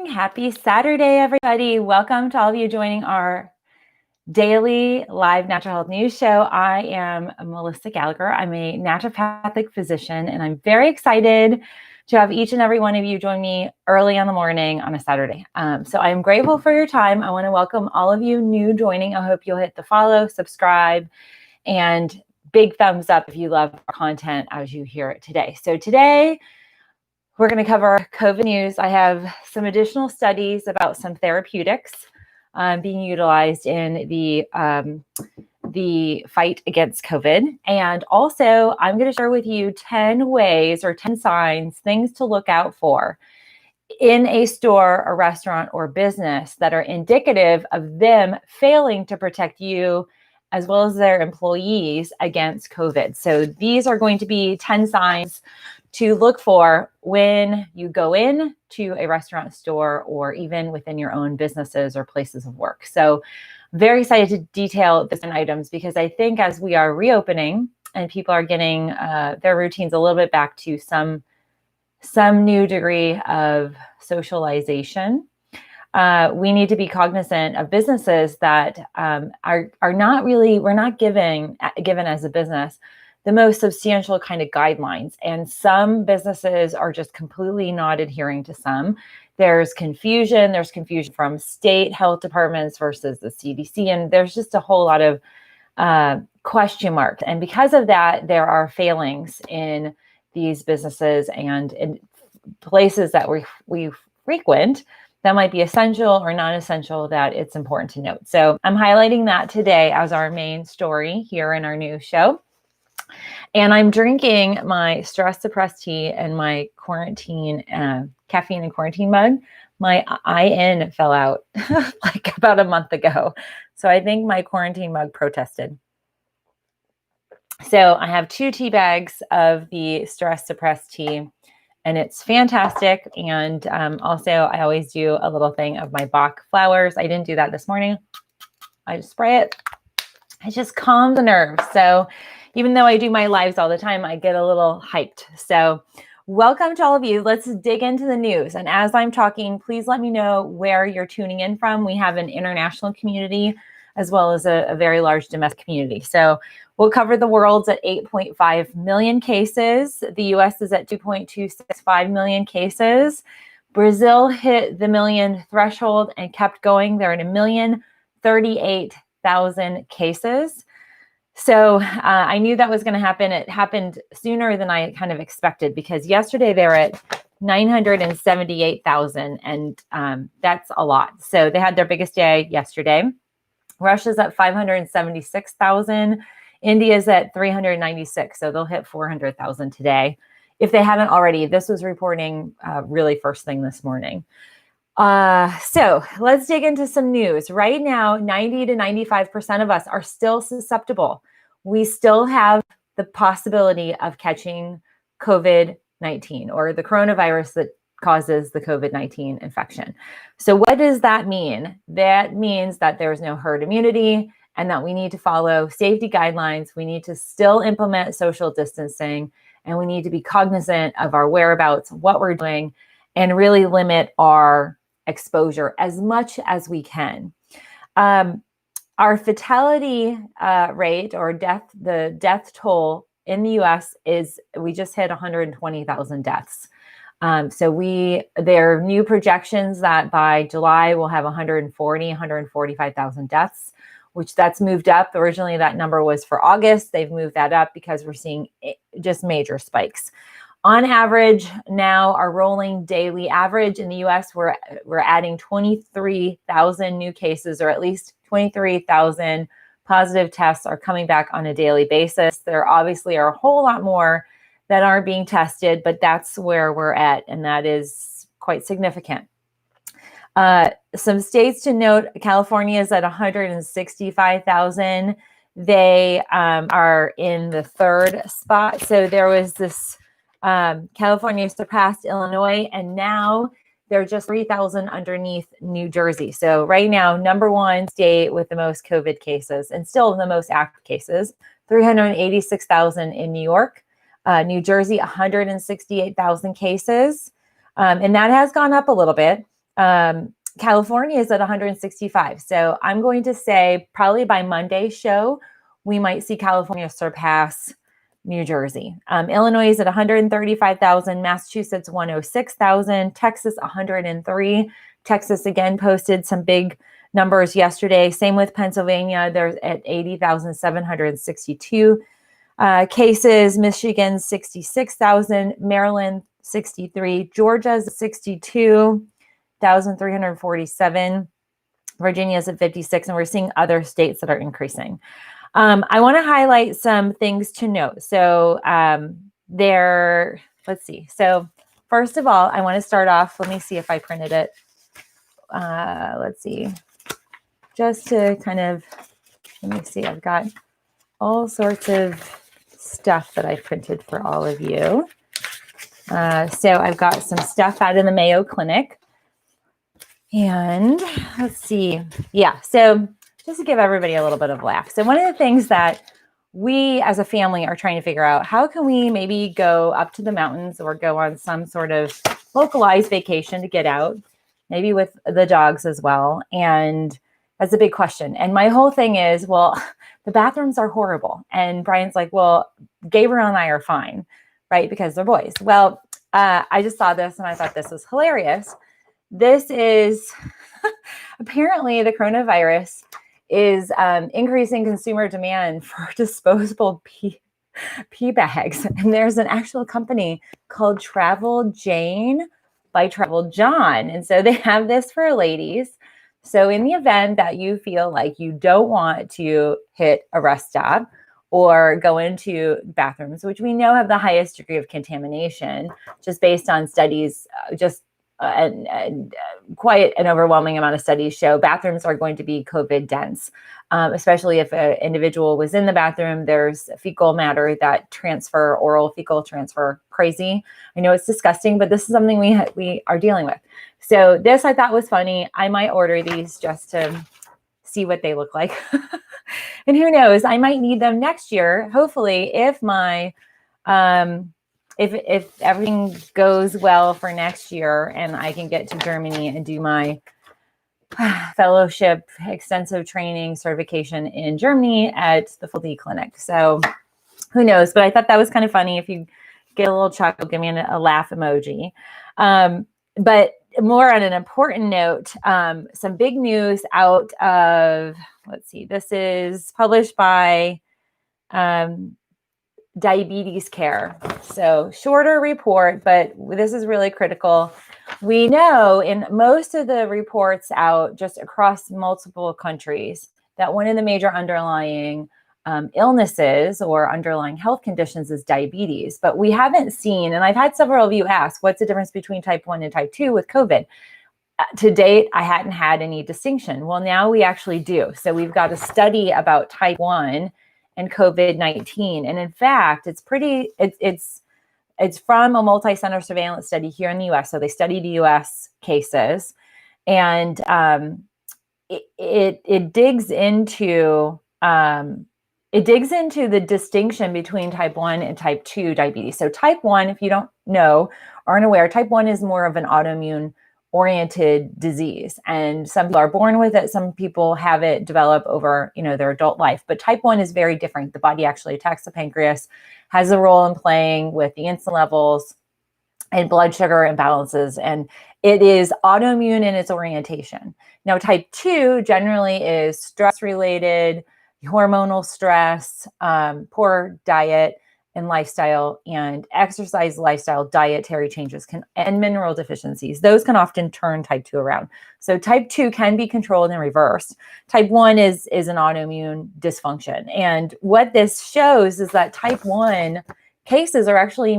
Happy Saturday, everybody. Welcome to all of you joining our daily live natural health news show. I am Melissa Gallagher. I'm a naturopathic physician, and I'm very excited to have each and every one of you join me early on the morning on a Saturday. So I'm grateful for your time. I want to welcome all of you new joining. I hope you'll hit the follow, subscribe, and big thumbs up if you love our content as you hear it today. So today, we're going to cover COVID news. I have some additional studies about some therapeutics being utilized in the fight against COVID. And also, I'm going to share with you 10 ways or 10 signs, things to look out for in a store, a restaurant, or business that are indicative of them failing to protect you as well as their employees against COVID. So these are going to be 10 signs to look for when you go in to a restaurant, store, or even within your own businesses or places of work. So very excited to detail different items because I think as we are reopening and people are getting their routines a little bit back to some new degree of socialization, we need to be cognizant of businesses that are not really, we're not given as a business the most substantial kind of guidelines. And some businesses are just completely not adhering to some. There's confusion from state health departments versus the CDC. And there's just a whole lot of question marks. And because of that, there are failings in these businesses and in places that we frequent that might be essential or non-essential that it's important to note. So I'm highlighting that today as our main story here in our new show. And I'm drinking my stress suppressed tea and my quarantine, caffeine and quarantine mug. My IN fell out like about a month ago. So I think my quarantine mug protested. So I have 2 tea bags of the stress suppressed tea, and it's fantastic. And also I always do a little thing of my Bach flowers. I didn't do that this morning. I just spray it. It just calms the nerves. So even though I do my lives all the time, I get a little hyped. So welcome to all of you. Let's dig into the news. And as I'm talking, please let me know where you're tuning in from. We have an international community as well as a very large domestic community. So we'll cover the world's at 8.5 million cases. The US is at 2.265 million cases. Brazil hit the million threshold and kept going. They're at 1,038,000 cases. So I knew that was going to happen. It happened sooner than I kind of expected because yesterday they were at 978,000 and that's a lot. So they had their biggest day yesterday. Russia's at 576,000. India's at 396. So they'll hit 400,000 today. If they haven't already, this was reporting really first thing this morning. So let's dig into some news. Right now, 90 to 95% of us are still susceptible. We still have the possibility of catching COVID-19 or the coronavirus that causes the COVID-19 infection. So what does that mean? That means that there's no herd immunity and that we need to follow safety guidelines. We need to still implement social distancing, and we need to be cognizant of our whereabouts, what we're doing, and really limit our exposure as much as we can. Our fatality rate or the death toll in the US we just hit 120,000 deaths. So there are new projections that by July we'll have 145,000 deaths, which that's moved up. Originally that number was for August. They've moved that up because we're seeing just major spikes. On average, now our rolling daily average in the US, we're adding 23,000 new cases, or at least 23,000 positive tests are coming back on a daily basis. There obviously are a whole lot more that aren't being tested, but that's where we're at, and that is quite significant. Some states to note, California is at 165,000. They are in the 3rd spot. So there was this, California surpassed Illinois, and now they're just 3,000 underneath New Jersey. So right now, number 1 state with the most COVID cases and still the most active cases, 386,000 in New York. New Jersey, 168,000 cases. And that has gone up a little bit. California is at 165. So I'm going to say probably by Monday's show, we might see California surpass New Jersey. Illinois is at 135,000, Massachusetts 106,000, Texas 103. Texas again posted some big numbers yesterday. Same with Pennsylvania. They're at 80,762 cases. Michigan 66,000, Maryland 63, Georgia's 62,347. Virginia's at 56, and we're seeing other states that are increasing. I want to highlight some things to note. So let's see. So first of all, I want to start off. Let me see if I printed it. Let's see. Just to kind of, let me see. I've got all sorts of stuff that I printed for all of you. So I've got some stuff out of the Mayo Clinic. And let's see. Yeah. So just to give everybody a little bit of a laugh. So one of the things that we as a family are trying to figure out, how can we maybe go up to the mountains or go on some sort of localized vacation to get out, maybe with the dogs as well. And that's a big question. And my whole thing is, well, the bathrooms are horrible. And Brian's like, well, Gabriel and I are fine, right? Because they're boys. Well, I just saw this and I thought this was hilarious. This is apparently the coronavirus is increasing consumer demand for disposable pee bags. And there's an actual company called Travel Jane by Travel John. And so they have this for ladies. So in the event that you feel like you don't want to hit a rest stop or go into bathrooms, which we know have the highest degree of contamination, just based on studies, and quite an overwhelming amount of studies show bathrooms are going to be COVID dense, especially if an individual was in the bathroom. There's fecal matter that transfer, oral fecal transfer, crazy. I know it's disgusting, but this is something we are dealing with. So this I thought was funny. I might order these just to see what they look like. And who knows, I might need them next year, hopefully, if my if everything goes well for next year and I can get to Germany and do my fellowship, extensive training certification in Germany at the Full D Clinic. So who knows, but I thought that was kind of funny. If you get a little chuckle, give me a laugh emoji. But more on an important note, some big news out of, let's see, this is published by Diabetes Care. So shorter report, but this is really critical. We know in most of the reports out just across multiple countries that one of the major underlying illnesses or underlying health conditions is diabetes. But we haven't seen, and I've had several of you ask, what's the difference between type 1 and type 2 with COVID? To date, I hadn't had any distinction. Well, now we actually do. So we've got a study about type 1 and COVID-19. And in fact, it's from a multi-center surveillance study here in the US. So they studied US cases, and it digs into the distinction between type 1 and type 2 diabetes. So type 1, if you don't know, aren't aware, type 1 is more of an autoimmune oriented disease, and some people are born with it, some people have it develop over their adult life. But type 1 is very different. The body actually attacks the pancreas, has a role in playing with the insulin levels and blood sugar imbalances, and it is autoimmune in its orientation. Now type 2 generally is stress related, hormonal stress, poor diet and lifestyle, and exercise, lifestyle, dietary changes and mineral deficiencies. Those can often turn type 2 around. So type 2 can be controlled and reversed. Type 1 is an autoimmune dysfunction. And what this shows is that type 1 cases are actually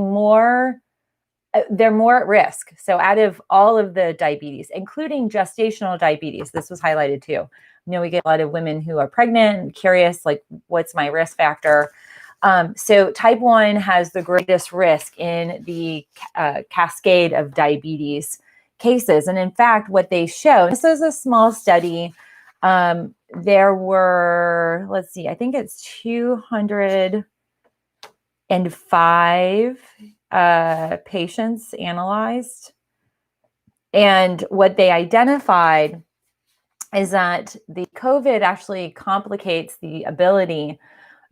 they're more at risk. So out of all of the diabetes, including gestational diabetes, this was highlighted too. We get a lot of women who are pregnant and curious, like, what's my risk factor? So type 1 has the greatest risk in the cascade of diabetes cases. And in fact, what they show, this is a small study. There were, let's see, I think it's 205 patients analyzed. And what they identified is that the COVID actually complicates the ability,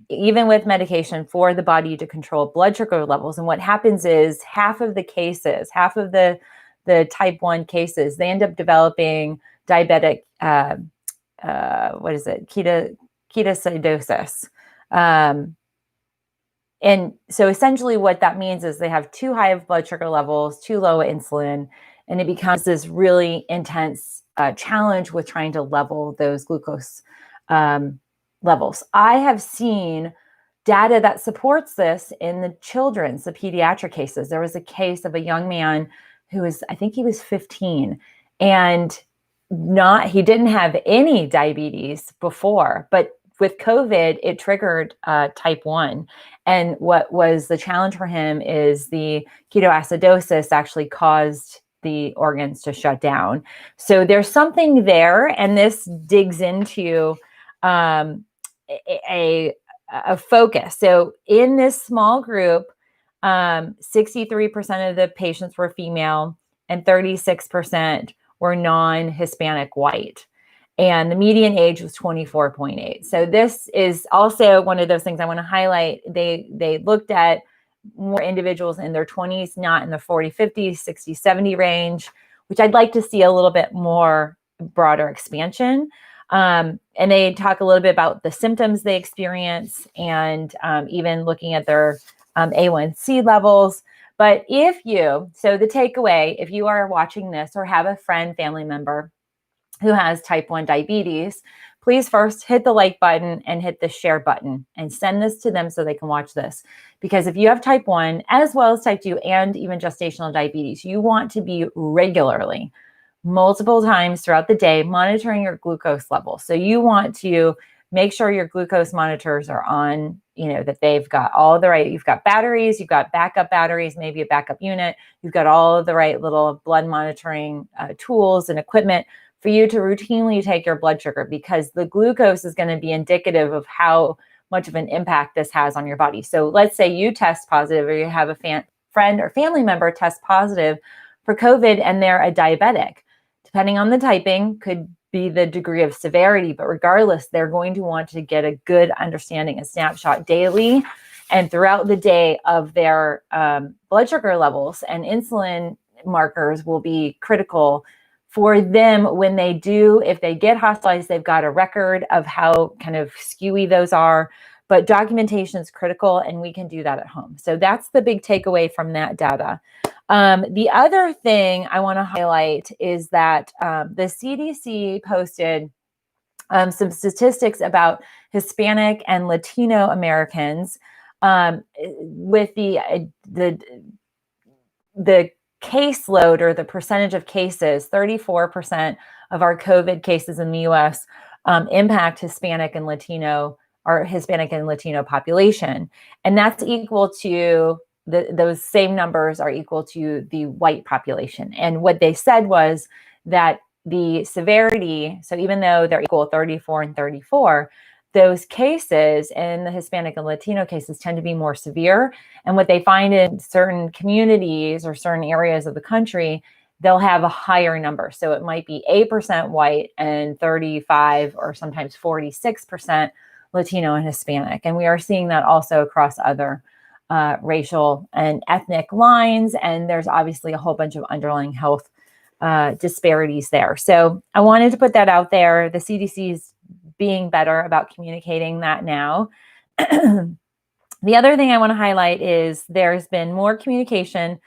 even with medication, for the body to control blood sugar levels. And what happens is half of the cases, half of the type 1 cases, they end up developing diabetic, ketoacidosis. And so essentially what that means is they have too high of blood sugar levels, too low insulin, and it becomes this really intense challenge with trying to level those glucose levels. I have seen data that supports this in the children's, the pediatric cases. There was a case of a young man who was, I think he was 15, and he didn't have any diabetes before, but with COVID, it triggered type 1. And what was the challenge for him is the ketoacidosis actually caused the organs to shut down. So there's something there, and this digs into a focus. So in this small group, 63% of the patients were female and 36% were non-Hispanic white. And the median age was 24.8. So this is also one of those things I want to highlight. They looked at more individuals in their 20s, not in the 40, 50, 60, 70 range, which I'd like to see a little bit more broader expansion. And they talk a little bit about the symptoms they experience, and even looking at their A1C levels. But so the takeaway, if you are watching this or have a friend, family member who has type 1 diabetes, please first hit the like button and hit the share button and send this to them so they can watch this. Because if you have type 1 as well as type 2 and even gestational diabetes, you want to be regularly, multiple times throughout the day, monitoring your glucose level. So you want to make sure your glucose monitors are on, that they've got you've got batteries, you've got backup batteries, maybe a backup unit, you've got all of the right little blood monitoring tools and equipment for you to routinely take your blood sugar, because the glucose is going to be indicative of how much of an impact this has on your body. So let's say you test positive, or you have a friend or family member test positive for COVID and they're a diabetic. Depending on the typing, could be the degree of severity, but regardless, they're going to want to get a good understanding, a snapshot daily and throughout the day of their blood sugar levels, and insulin markers will be critical for them when if they get hospitalized, they've got a record of how kind of skewy those are. But documentation is critical, and we can do that at home. So that's the big takeaway from that data. The other thing I want to highlight is that the CDC posted some statistics about Hispanic and Latino Americans with the caseload, or the percentage of cases. 34% of our COVID cases in the US impact Hispanic and Latino population. And that's equal to those same numbers are equal to the white population. And what they said was that the severity, so even though they're equal 34 and 34, those cases in the Hispanic and Latino cases tend to be more severe. And what they find in certain communities or certain areas of the country, they'll have a higher number. So it might be 8% white and 35 or sometimes 46% Latino and Hispanic. And we are seeing that also across other racial and ethnic lines. And there's obviously a whole bunch of underlying health disparities there. So I wanted to put that out there. The CDC is being better about communicating that now. The other thing I want to highlight is there's been more communication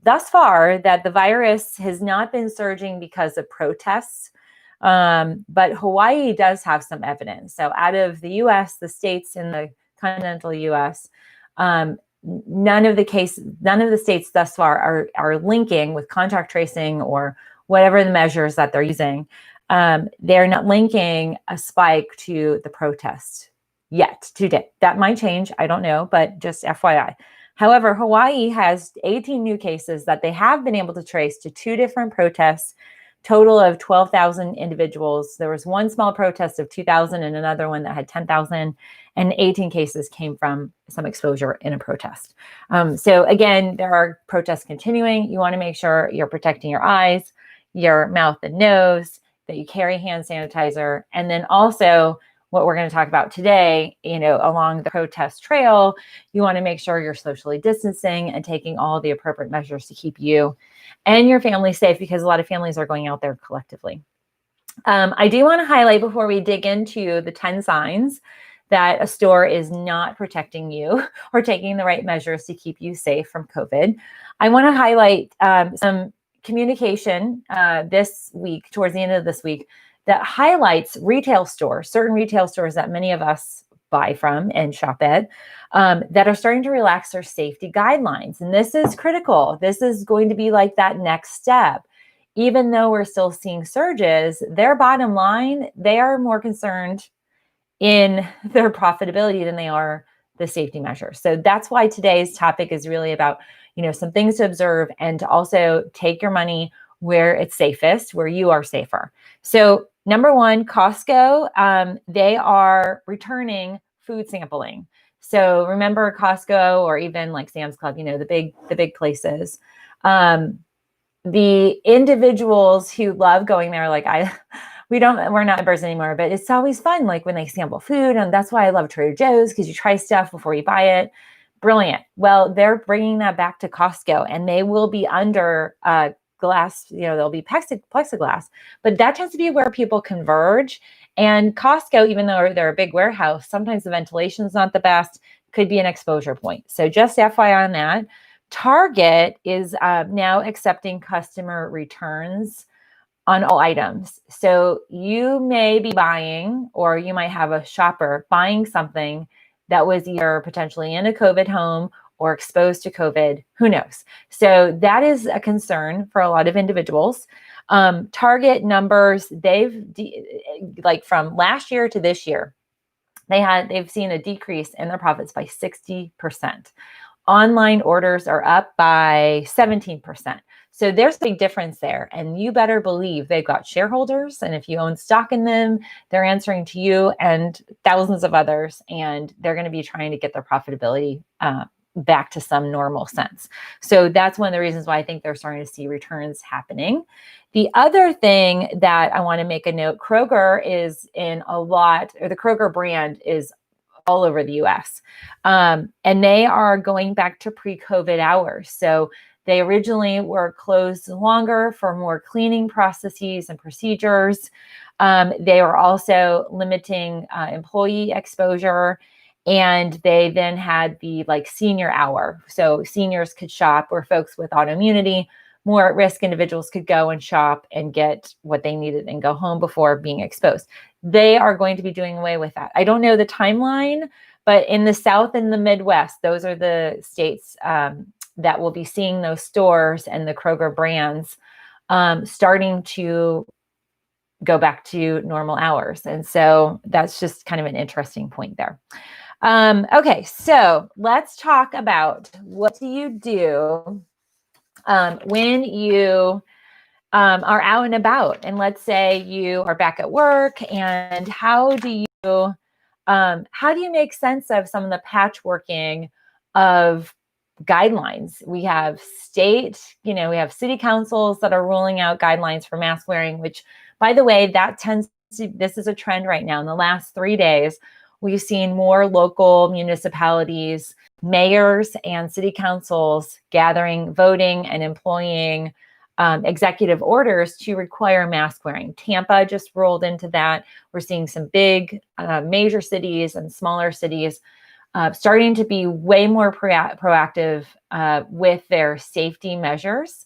thus far that the virus has not been surging because of protests, but Hawaii does have some evidence. So out of the US, the states in the continental US, none of the states thus far are linking with contact tracing or whatever the measures that they're using. They're not linking a spike to the protest yet today. That might change. I don't know, but just FYI. However, Hawaii has 18 new cases that they have been able to trace to 2 different protests, total of 12,000 individuals. There was one small protest of 2,000 and another one that had 10,000, and 18 cases came from some exposure in a protest. So again, there are protests continuing. You want to make sure you're protecting your eyes. your mouth and nose, that you carry hand sanitizer. And then also what we're going to talk about today, along the protest trail, you want to make sure you're socially distancing and taking all the appropriate measures to keep you and your family safe, because a lot of families are going out there collectively. I do want to highlight, before we dig into the 10 signs that a store is not protecting you or taking the right measures to keep you safe from COVID, I want to highlight some communication this week, towards the end of this week, that highlights retail stores, certain retail stores that many of us buy from and shop at, that are starting to relax their safety guidelines. And this is critical. This is going to be like that next step. Even though we're still seeing surges, their bottom line, they are more concerned in their profitability than they are the safety measures. So that's why today's topic is really about, some things to observe, and to also take your money where it's safest, where you are safer. So number one, Costco, they are returning food sampling. So remember Costco, or even like Sam's Club, the big places. The individuals who love going there, like we're not members anymore, but it's always fun, like when they sample food. And that's why I love Trader Joe's, because you try stuff before you buy it. Brilliant. Well, they're bringing that back to Costco, and they will be under glass, there'll be plexiglass, but that tends to be where people converge. And Costco, even though they're a big warehouse, sometimes the ventilation is not the best, could be an exposure point. So just FYI on that. Target is now accepting customer returns on all items. So you may be buying, or you might have a shopper buying something that was either potentially in a COVID home or exposed to COVID, who knows? So that is a concern for a lot of individuals. Target numbers, like from last year to this year, they've seen a decrease in their profits by 60%. Online orders are up by 17%. So there's a big difference there. And you better believe they've got shareholders. And if you own stock in them, they're answering to you and thousands of others. And they're going to be trying to get their profitability back to some normal sense. So that's one of the reasons why I think they're starting to see returns happening. The other thing that I want to make a note, Kroger is in a lot, or the Kroger brand is all over the US. And they are going back to pre-COVID hours. So they originally were closed longer for more cleaning processes and procedures. They were also limiting employee exposure. And they then had the senior hour. So seniors could shop, or folks with autoimmunity, more at-risk individuals could go and shop and get what they needed and go home before being exposed. They are going to be doing away with that. I don't know the timeline, but in the South and the Midwest, those are the states that will be seeing those stores and the Kroger brands starting to go back to normal hours. And so that's just kind of an interesting point there. Okay, so let's talk about, what do you do when you are out and about? And let's say you are back at work, and how do you make sense of some of the patchworking of guidelines? We have we have city councils that are ruling out guidelines for mask wearing, which, by the way, this is a trend right now. In the last 3 days, we've seen more local municipalities, mayors, and city councils gathering, voting, and employing executive orders to require mask wearing. Tampa just rolled into that. We're seeing some big major cities and smaller cities starting to be way more proactive with their safety measures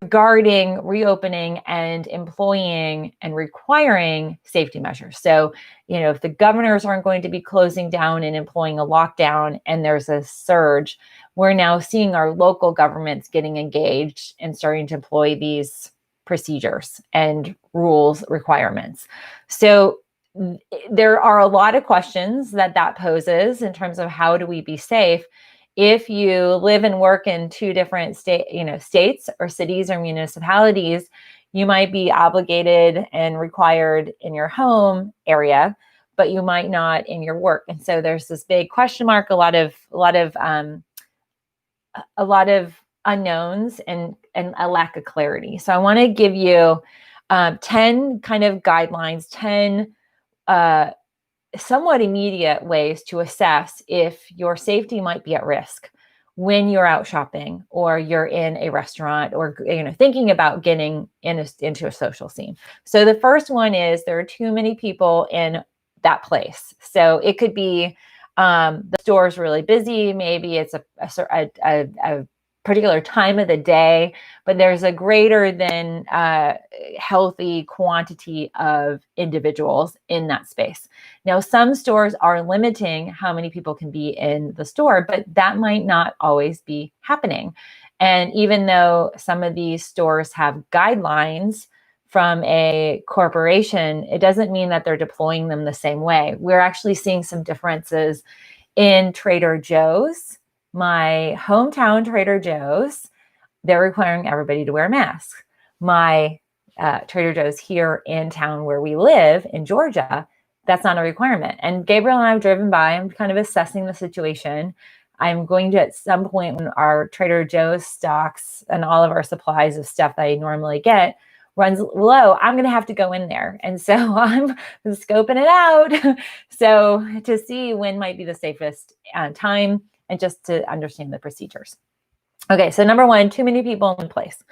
regarding reopening and employing and requiring safety measures. So, if the governors aren't going to be closing down and employing a lockdown, and there's a surge, we're now seeing our local governments getting engaged and starting to employ these procedures and rules requirements. So there are a lot of questions that poses in terms of how do we be safe. If you live and work in two different states or cities or municipalities, you might be obligated and required in your home area, but you might not in your work. And so there's this big question mark, a lot of unknowns and a lack of clarity. So I want to give you 10 kind of guidelines, 10 somewhat immediate ways to assess if your safety might be at risk when you're out shopping or you're in a restaurant or thinking about getting into a social scene. So the first one is there are too many people in that place. So it could be the store's really busy. Maybe it's a particular time of the day, but there's a greater than healthy quantity of individuals in that space. Now, some stores are limiting how many people can be in the store, but that might not always be happening. And even though some of these stores have guidelines from a corporation, it doesn't mean that they're deploying them the same way. We're actually seeing some differences in Trader Joe's. My hometown Trader Joe's, they're requiring everybody to wear a mask. My Trader Joe's here in town where we live in Georgia, that's not a requirement. And Gabriel and I have driven by. I'm kind of assessing the situation. I'm going to, at some point when our Trader Joe's stocks and all of our supplies of stuff that I normally get runs low, I'm going to have to go in there. And so I'm scoping it out. So to see when might be the safest time and just to understand the procedures. Okay, so number one, too many people in place.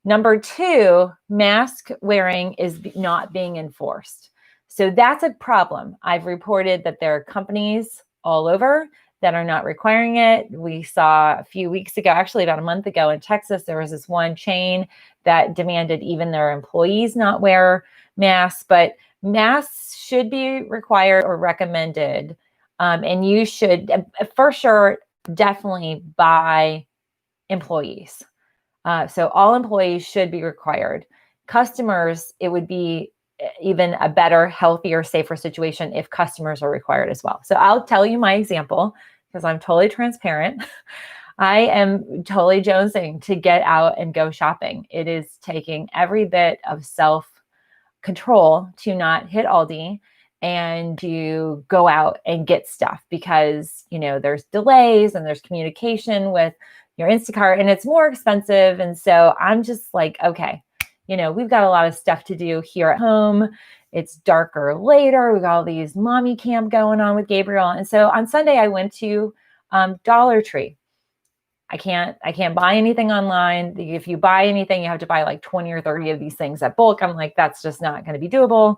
Number two, mask wearing is not being enforced. So that's a problem. I've reported that there are companies all over that are not requiring it. We saw a few weeks ago, actually about a month ago in Texas, there was this one chain that demanded even their employees not wear masks, but masks should be required or recommended. And you should, for sure, definitely by employees. So all employees should be required. Customers, it would be even a better, healthier, safer situation if customers are required as well. So I'll tell you my example because I'm totally transparent. I am totally jonesing to get out and go shopping. It is taking every bit of self-control to not hit Aldi and to go out and get stuff because, there's delays and there's communication with your Instacart and it's more expensive. And so I'm just like, okay, we've got a lot of stuff to do here at home. It's darker later. We got all these mommy camp going on with Gabriel. And so on Sunday, I went to Dollar Tree. I can't buy anything online. If you buy anything, you have to buy like 20 or 30 of these things at bulk. I'm like, that's just not going to be doable.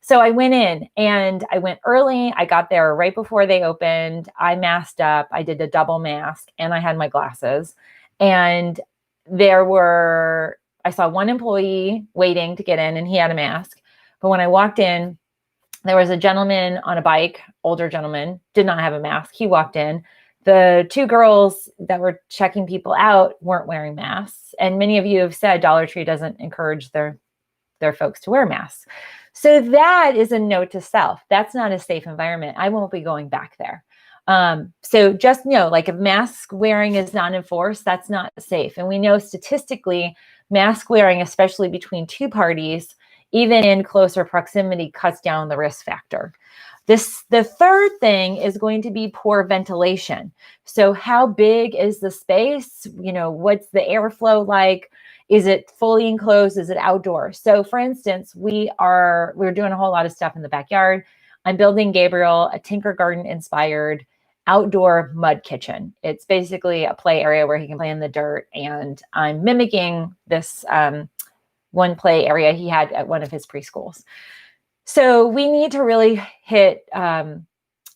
So I went in and I went early. I got there right before they opened. I masked up. I did a double mask and I had my glasses. And I saw one employee waiting to get in and he had a mask. But when I walked in, there was a gentleman on a bike, older gentleman, did not have a mask. He walked in. The two girls that were checking people out weren't wearing masks. And many of you have said Dollar Tree doesn't encourage their folks to wear masks. So that is a note to self. That's not a safe environment. I won't be going back there. So just know, like if mask wearing is not enforced, that's not safe. And we know statistically, mask wearing, especially between two parties, even in closer proximity, cuts down the risk factor. The third thing is going to be poor ventilation. So how big is the space? What's the airflow like? Is it fully enclosed? Is it outdoors? So for instance, we're doing a whole lot of stuff in the backyard. I'm building Gabriel a Tinker Garden inspired outdoor mud kitchen. It's basically a play area where he can play in the dirt. And I'm mimicking this one play area he had at one of his preschools. So we need to really hit Home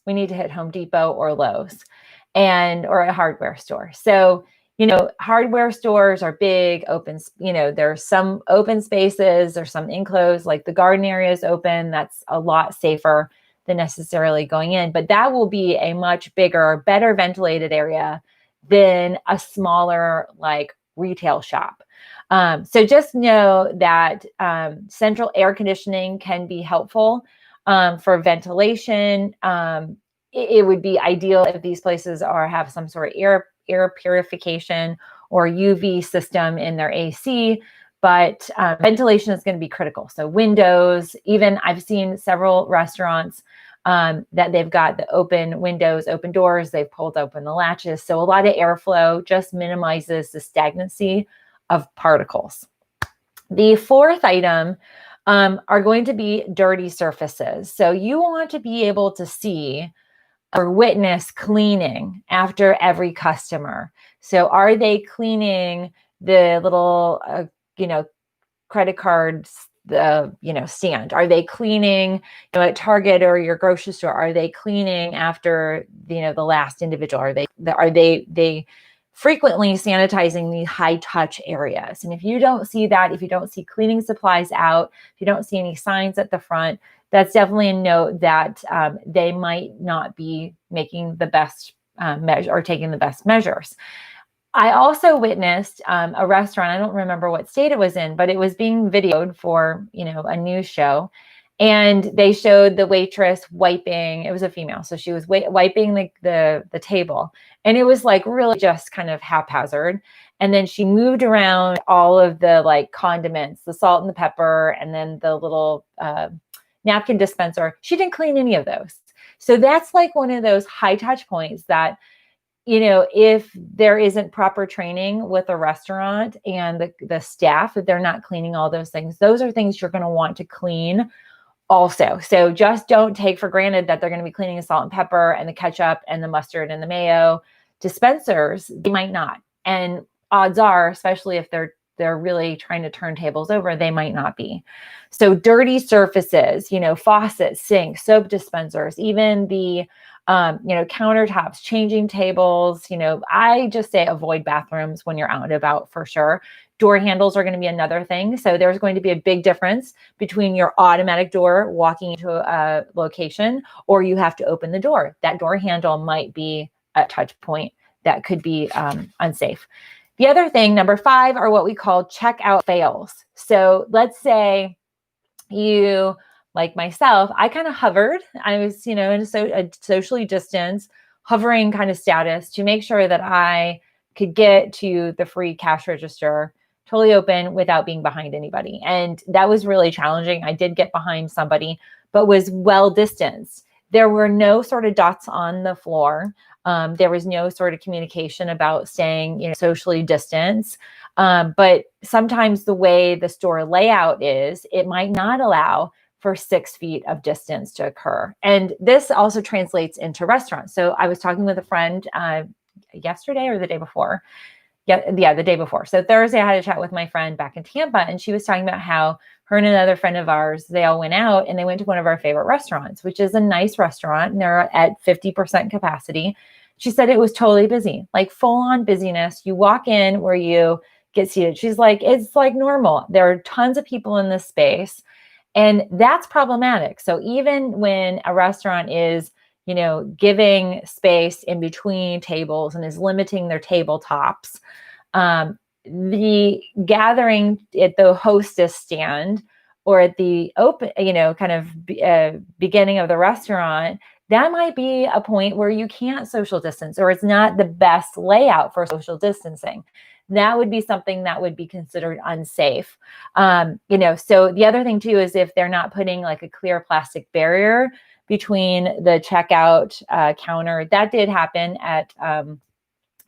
Depot or Lowe's or a hardware store. So, hardware stores are big, open, there's some open spaces, there's some enclosed, like the garden area is open. That's a lot safer than necessarily going in, but that will be a much bigger, better ventilated area than a smaller, like retail shop. So just know that central air conditioning can be helpful for ventilation. It would be ideal if these places have some sort of air purification or UV system in their AC, but ventilation is going to be critical. So windows, even I've seen several restaurants that they've got the open windows, open doors, they've pulled open the latches. So a lot of airflow just minimizes the stagnancy of particles. The fourth item are going to be dirty surfaces. So you want to be able to see or witness cleaning after every customer. So are they cleaning the little, credit cards, stand? Are they cleaning, at Target or your grocery store? Are they cleaning after, the last individual? Are they frequently sanitizing the high touch areas? And if you don't see that, if you don't see cleaning supplies out, if you don't see any signs at the front, that's definitely a note that they might not be making the best measure or taking the best measures. I also witnessed a restaurant. I don't remember what state it was in, but it was being videoed for, a news show. And they showed the waitress wiping. It was a female. So she was wiping the table. And it was like really just kind of haphazard. And then she moved around all of the like condiments, the salt and the pepper, and then the little napkin dispenser. She didn't clean any of those. So that's like one of those high touch points that, if there isn't proper training with a restaurant and the staff, if they're not cleaning all those are things you're going to want to clean also. So just don't take for granted that they're going to be cleaning the salt and pepper and the ketchup and the mustard and the mayo dispensers. They might not. And odds are, especially if they're really trying to turn tables over, they might not be. So dirty surfaces, faucets, sinks, soap dispensers, even the countertops, changing tables. I just say avoid bathrooms when you're out and about for sure. Door handles are going to be another thing. So there's going to be a big difference between your automatic door walking into a location, or you have to open the door. That door handle might be a touch point that could be unsafe. The other thing, number 5, are what we call checkout fails. So let's say you, like myself, I kind of hovered. I was, in a socially distanced hovering kind of status to make sure that I could get to the free cash register totally open without being behind anybody. And that was really challenging. I did get behind somebody, but was well distanced. There were no sort of dots on the floor. There was no sort of communication about staying, socially distanced. But sometimes the way the store layout is, it might not allow for 6 feet of distance to occur. And this also translates into restaurants. So I was talking with a friend yesterday or the day before. Yeah, the day before. So Thursday, I had a chat with my friend back in Tampa, and she was talking about how her and another friend of ours, they all went out and they went to one of our favorite restaurants, which is a nice restaurant. And they're at 50% capacity. She said it was totally busy, like full on busyness. You walk in where you get seated. She's like, it's like normal. There are tons of people in this space. And that's problematic. So even when a restaurant is, giving space in between tables and is limiting their tabletops, the gathering at the hostess stand or at the open, beginning of the restaurant, that might be a point where you can't social distance, or it's not the best layout for social distancing. That would be something that would be considered unsafe. So the other thing too is if they're not putting like a clear plastic barrier between the checkout counter. That did happen at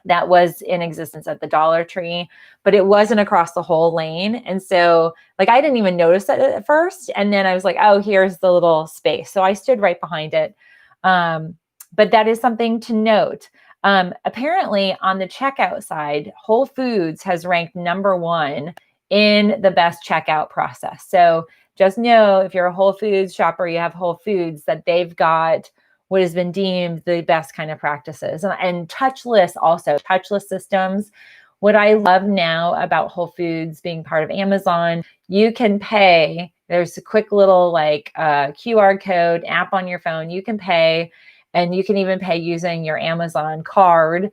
that was in existence at the Dollar Tree, but it wasn't across the whole lane. And so like, I didn't even notice that at first. And then I was like, oh, here's the little space. So I stood right behind it. But that is something to note. Apparently on the checkout side, Whole Foods has ranked number 1 in the best checkout process. So just know if you're a Whole Foods shopper, you have Whole Foods, that they've got what has been deemed the best kind of practices. And touchless systems. What I love now about Whole Foods being part of Amazon, you can pay. There's a quick little QR code app on your phone. You can pay, and you can even pay using your Amazon card,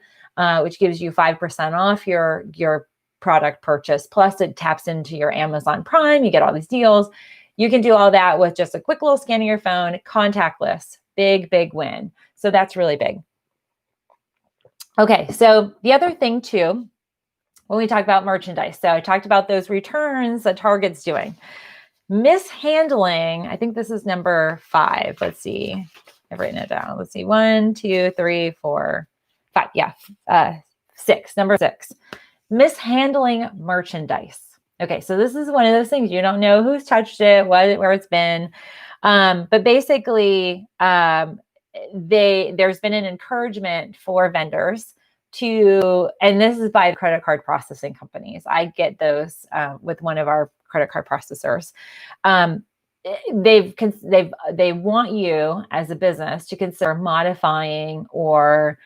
which gives you 5% off your product purchase. Plus it taps into your Amazon Prime. You get all these deals. You can do all that with just a quick little scan of your phone, contactless. Big, big win. So that's really big. Okay, so the other thing too, when we talk about merchandise, so I talked about those returns that Target's doing. Mishandling, I think this is number 5. Let's see. I've written it down. Let's see. 1, 2, 3, 4, 5. Yeah. 6. Number 6. Mishandling merchandise. Okay. So this is one of those things you don't know who's touched it, where it's been. But basically, there's been an encouragement for vendors to, and this is by the credit card processing companies. I get those with one of our credit card processors. They want you as a business to consider modifying or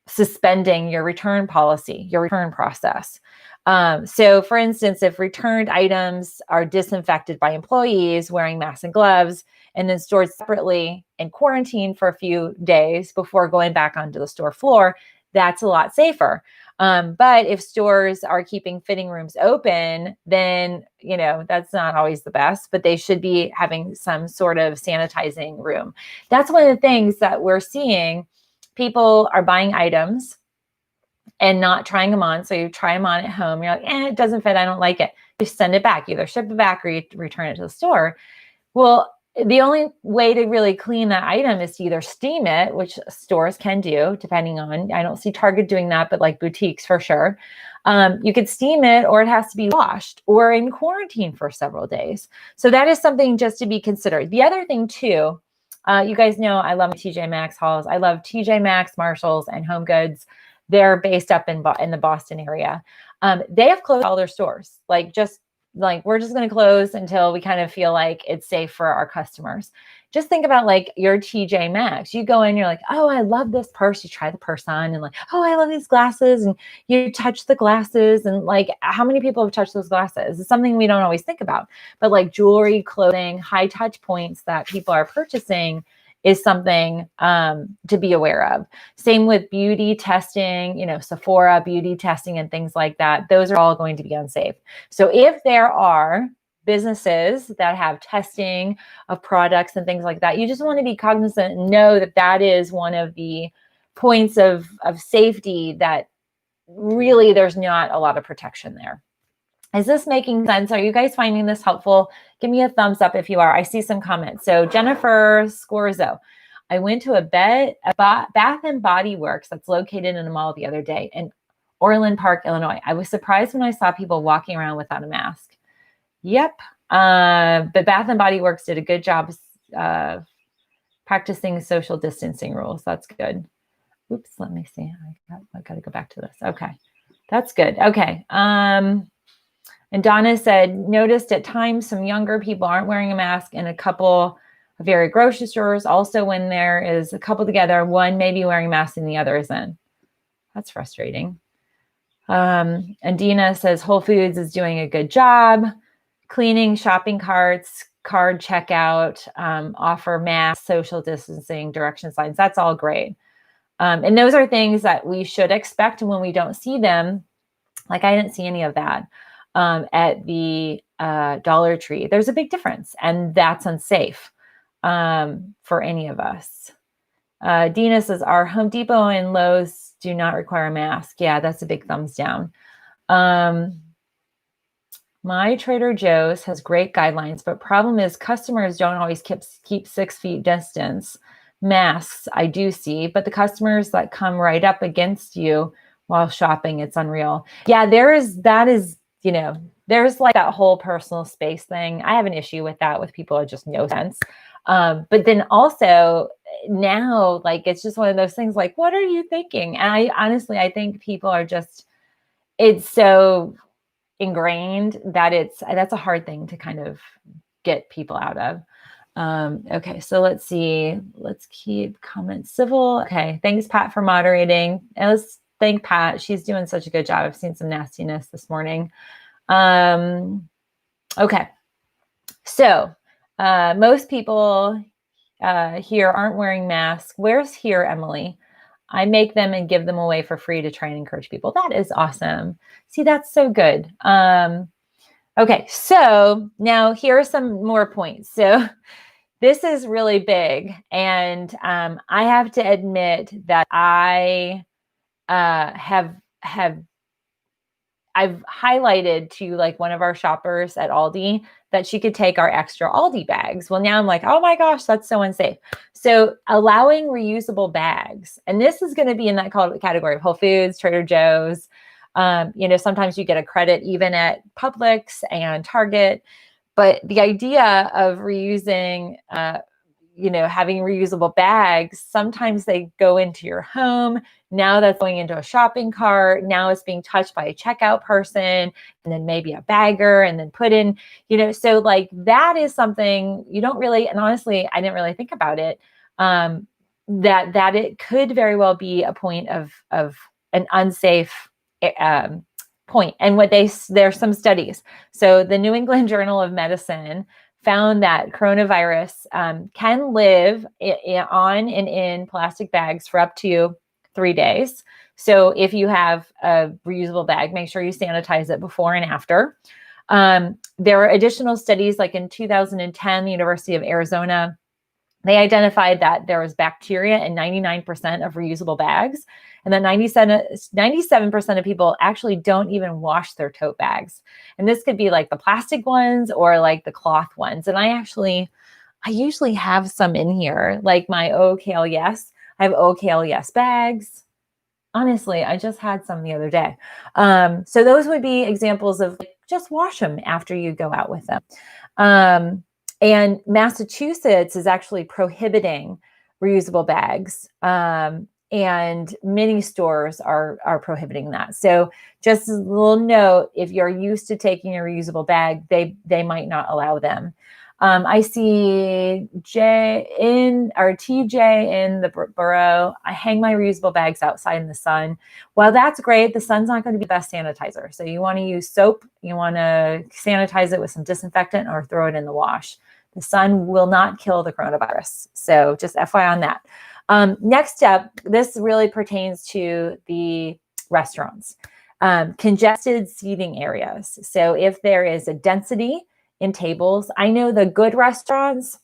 suspending your return policy, your return process. So for instance, if returned items are disinfected by employees wearing masks and gloves and then stored separately and quarantined for a few days before going back onto the store floor, that's a lot safer. But if stores are keeping fitting rooms open, then, that's not always the best, but they should be having some sort of sanitizing room. That's one of the things that we're seeing. People are buying items and not trying them on. So you try them on at home. You're like, it doesn't fit. I don't like it. You send it back, either ship it back or you return it to the store. Well, the only way to really clean that item is to either steam it, which stores can do, depending on, I don't see Target doing that, but like boutiques for sure. You could steam it, or it has to be washed or in quarantine for several days. So that is something just to be considered. The other thing too, you guys know I love TJ Maxx hauls. I love TJ Maxx, Marshalls, and Home Goods. They're based up in the Boston area. They have closed all their stores. We're just going to close until we kind of feel like it's safe for our customers. Just think about your TJ Maxx. You go in, you're like, oh, I love this purse. You try the purse on and oh, I love these glasses. And you touch the glasses and how many people have touched those glasses? It's something we don't always think about, but jewelry, clothing, high touch points that people are purchasing is something to be aware of. Same with beauty testing, Sephora beauty testing and things like that. Those are all going to be unsafe. So if there are businesses that have testing of products and things like that, you just want to be cognizant and know that that is one of the points of safety that really there's not a lot of protection there. Is this making sense? Are you guys finding this helpful? Give me a thumbs up if you are. I see some comments. So Jennifer Scorzo, I went to a Bath and Body Works that's located in a mall the other day in Orland Park, Illinois. I was surprised when I saw people walking around without a mask. Yep. But Bath and Body Works did a good job practicing social distancing rules. That's good. Oops, let me see. I got to go back to this. Okay. That's good. Okay. And Donna said, noticed at times some younger people aren't wearing a mask in a couple of very grocery stores. Also, when there is a couple together, one may be wearing a mask and the other isn't. That's frustrating. And Dina says, Whole Foods is doing a good job cleaning shopping carts, card checkout, offer masks, social distancing, direction signs. That's all great. And those are things that we should expect. And when we don't see them, I didn't see any of that. At the Dollar Tree, there's a big difference, and that's unsafe for any of us. Dina says, our Home Depot and Lowe's do not require a mask. Yeah, that's a big thumbs down. My Trader Joe's has great guidelines, but problem is customers don't always keep 6 feet distance. Masks, I do see, but the customers that come right up against you while shopping, it's unreal. Yeah, there's that whole personal space thing. I have an issue with that with people who just no sense. But then also now, it's just one of those things what are you thinking? And I think people are just, it's so ingrained that that's a hard thing to kind of get people out of. Okay, so let's see. Let's keep comments civil. Okay, thanks, Pat, for moderating. And let's thank Pat. She's doing such a good job. I've seen some nastiness this morning. Okay. So, most people here aren't wearing masks. Where's here, Emily? I make them and give them away for free to try and encourage people. That is awesome. See, that's so good. Okay. So now here are some more points. So this is really big. And, I have to admit that I, I've highlighted to one of our shoppers at Aldi that she could take our extra Aldi bags. Well, now I'm like, oh my gosh, that's so unsafe. So allowing reusable bags, and this is going to be in that category of Whole Foods, Trader Joe's. Sometimes you get a credit even at Publix and Target. But the idea of reusing, having reusable bags, sometimes they go into your home. Now that's going into a shopping cart. Now it's being touched by a checkout person, and then maybe a bagger, and then put in, so like that is something you don't really, and honestly, I didn't really think about it, that it could very well be a point of an unsafe point. And there's some studies. So the New England Journal of Medicine found that coronavirus can live on and in plastic bags for up to 3 days. So if you have a reusable bag, make sure you sanitize it before and after. There are additional studies, like in 2010, the University of Arizona, they identified that there was bacteria in 99% of reusable bags, and that 97% of people actually don't even wash their tote bags. And this could be like the plastic ones or like the cloth ones. And I usually have some in here, like my OKL Yes. I have OKL Yes bags. Honestly, I just had some the other day. So those would be examples of just wash them after you go out with them. And Massachusetts is actually prohibiting reusable bags. And many stores are prohibiting that. So just a little note, if you're used to taking a reusable bag, they might not allow them. I see TJ in the borough. I hang my reusable bags outside in the sun. Well, that's great. The sun's not going to be the best sanitizer. So you want to use soap. You want to sanitize it with some disinfectant or throw it in the wash. The sun will not kill the coronavirus. So just FYI on that. Next up, this really pertains to the restaurants. Congested seating areas. So if there is a density in tables, I know the good restaurants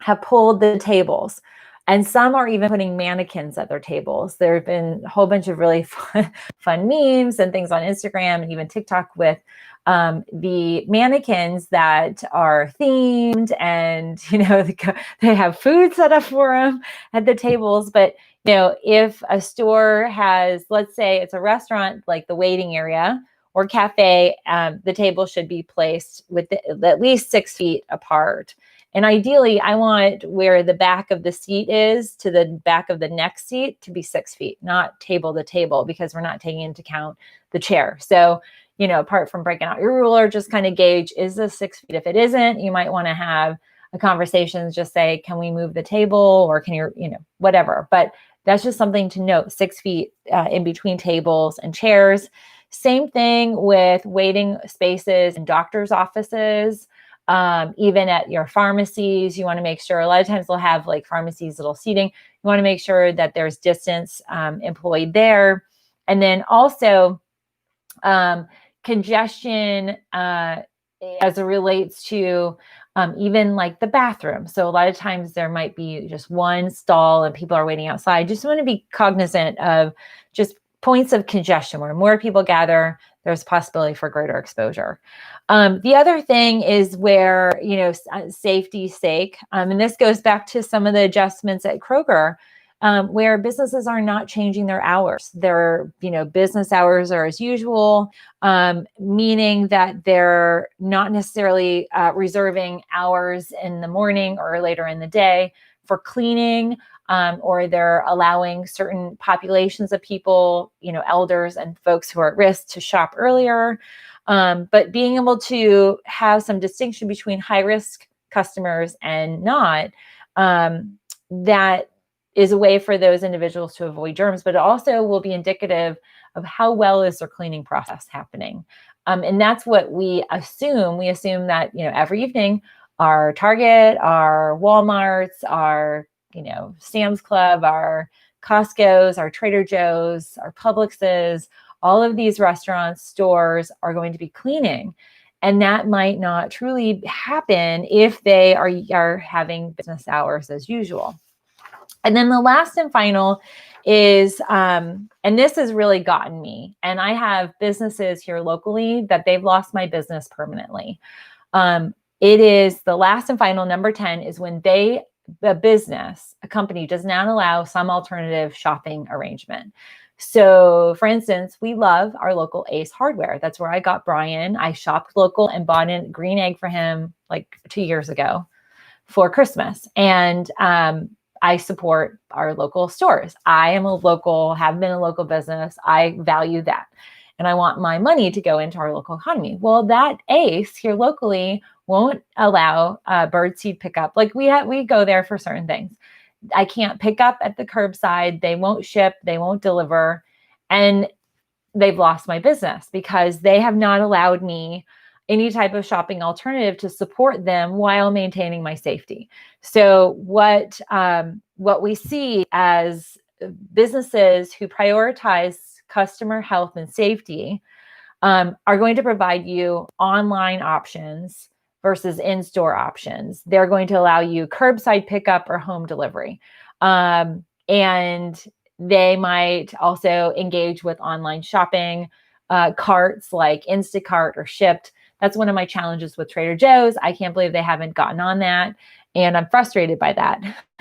have pulled the tables, and some are even putting mannequins at their tables. There have been a whole bunch of really fun memes and things on Instagram and even TikTok with the mannequins that are themed, and they have food set up for them at the tables. But if a store has, let's say it's a restaurant, like the waiting area or cafe, the table should be placed with at least 6 feet apart. And ideally, I want where the back of the seat is to the back of the next seat to be 6 feet, not table to table, because we're not taking into account the chair. So, apart from breaking out your ruler, just kind of gauge, is this 6 feet? If it isn't, you might want to have a conversation, just say, can we move the table, or can you, whatever. But that's just something to note, 6 feet in between tables and chairs. Same thing with waiting spaces in doctor's offices, even at your pharmacies. You want to make sure, a lot of times they'll have like pharmacies, little seating. You want to make sure that there's distance employed there. And then also congestion as it relates to even like the bathroom. So a lot of times there might be just one stall and people are waiting outside. Just want to be cognizant of just points of congestion. Where more people gather, there's possibility for greater exposure. The other thing is where, safety's sake, and this goes back to some of the adjustments at Kroger, where businesses are not changing their hours. Their, business hours are as usual, meaning that they're not necessarily reserving hours in the morning or later in the day for cleaning, or they're allowing certain populations of people, elders and folks who are at risk, to shop earlier. But being able to have some distinction between high-risk customers and not, that is a way for those individuals to avoid germs, but it also will be indicative of how well is their cleaning process happening. And that's what we assume. We assume that, every evening our Target, our Walmarts, our, Sam's Club, our Costco's, our Trader Joe's, our Publix's, all of these restaurants, stores are going to be cleaning. And that might not truly happen if they are having business hours as usual. And then the last and final is, and this has really gotten me, and I have businesses here locally that they've lost my business permanently. It is the last and final number 10 is when a company does not allow some alternative shopping arrangement. So for instance, we love our local Ace Hardware. That's where I got Brian. I shopped local and bought a green egg for him like 2 years ago for Christmas. And I support our local stores. I am have been a local business. I value that. And I want my money to go into our local economy. Well, that Ace here locally won't allow birdseed pickup. Like we go there for certain things. I can't pick up at the curbside. They won't ship. They won't deliver. And they've lost my business because they have not allowed me any type of shopping alternative to support them while maintaining my safety. So what we see as businesses who prioritize customer health and safety are going to provide you online options versus in-store options. They're going to allow you curbside pickup or home delivery. And they might also engage with online shopping carts like Instacart or Shipt. That's one of my challenges with Trader Joe's. I can't believe they haven't gotten on that. And I'm frustrated by that.